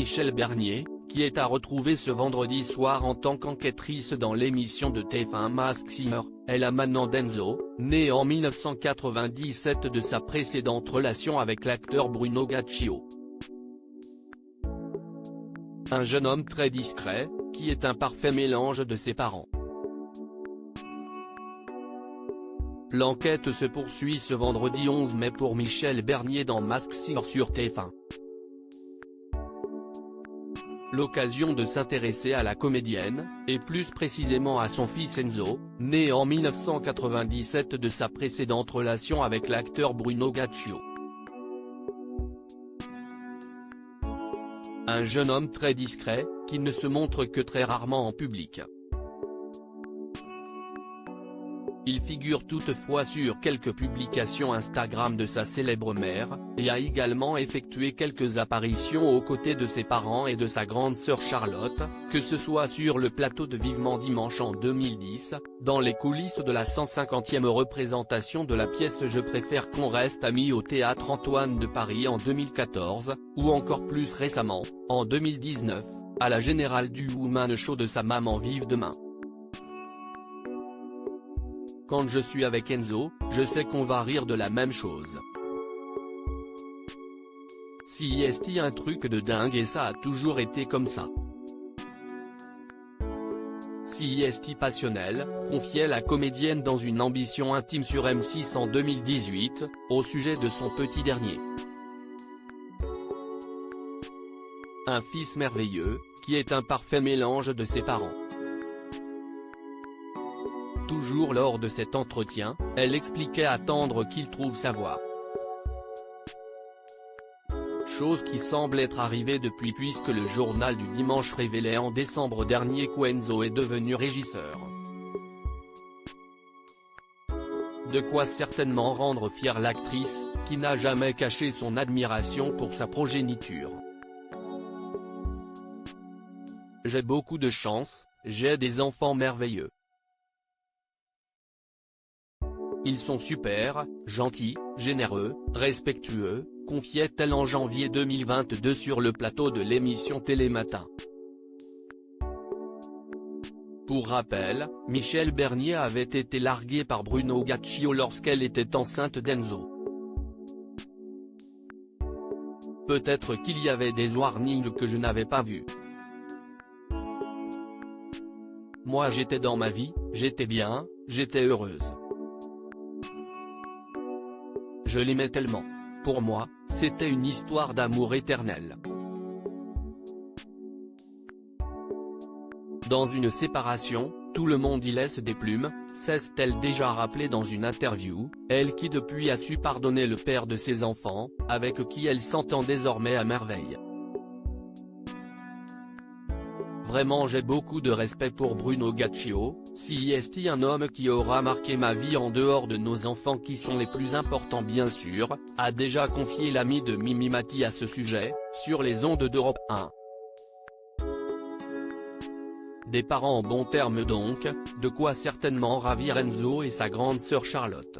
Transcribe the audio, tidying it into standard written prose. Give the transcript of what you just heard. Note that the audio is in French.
Michèle Bernier, qui est à retrouver ce vendredi soir en tant qu'enquêtrice dans l'émission de TF1 Masked Singer, est la maman d'Enzo, né en 1997 de sa précédente relation avec l'acteur Bruno Gaccio. Un jeune homme très discret, qui est un parfait mélange de ses parents. L'enquête se poursuit ce vendredi 11 mai pour Michèle Bernier dans Masked Singer sur TF1. L'occasion de s'intéresser à la comédienne, et plus précisément à son fils Enzo, né en 1997 de sa précédente relation avec l'acteur Bruno Gaccio. Un jeune homme très discret, qui ne se montre que très rarement en public. Il figure toutefois sur quelques publications Instagram de sa célèbre mère, et a également effectué quelques apparitions aux côtés de ses parents et de sa grande sœur Charlotte, que ce soit sur le plateau de Vivement Dimanche en 2010, dans les coulisses de la 150e représentation de la pièce Je préfère qu'on reste amis au Théâtre Antoine de Paris en 2014, ou encore plus récemment, en 2019, à la Générale du Woman Show de sa maman Vive Demain. Quand je suis avec Enzo, je sais qu'on va rire de la même chose. Si est un truc de dingue et ça a toujours été comme ça. Si est passionnel, confiait la comédienne dans une ambition intime sur M6 en 2018, au sujet de son petit dernier. Un fils merveilleux, qui est un parfait mélange de ses parents. Toujours lors de cet entretien, elle expliquait attendre qu'il trouve sa voix. Chose qui semble être arrivée depuis puisque le journal du dimanche révélait en décembre dernier qu'Enzo est devenu régisseur. De quoi certainement rendre fière l'actrice, qui n'a jamais caché son admiration pour sa progéniture. J'ai beaucoup de chance, j'ai des enfants merveilleux. Ils sont super, gentils, généreux, respectueux, confiait-elle en janvier 2022 sur le plateau de l'émission Télématin. Pour rappel, Michèle Bernier avait été larguée par Bruno Gaccio lorsqu'elle était enceinte d'Enzo. Peut-être qu'il y avait des warnings que je n'avais pas vus. Moi j'étais dans ma vie, j'étais bien, j'étais heureuse. Je l'aimais tellement. Pour moi, c'était une histoire d'amour éternel. Dans une séparation, tout le monde y laisse des plumes, s'est-elle déjà rappelé dans une interview, elle qui depuis a su pardonner le père de ses enfants, avec qui elle s'entend désormais à merveille. Vraiment j'ai beaucoup de respect pour Bruno Gaccio, si est un homme qui aura marqué ma vie en dehors de nos enfants qui sont les plus importants bien sûr, a déjà confié l'ami de Mimi Mati à ce sujet, sur les ondes d'Europe 1. Des parents en bons termes donc, de quoi certainement ravir Enzo et sa grande sœur Charlotte.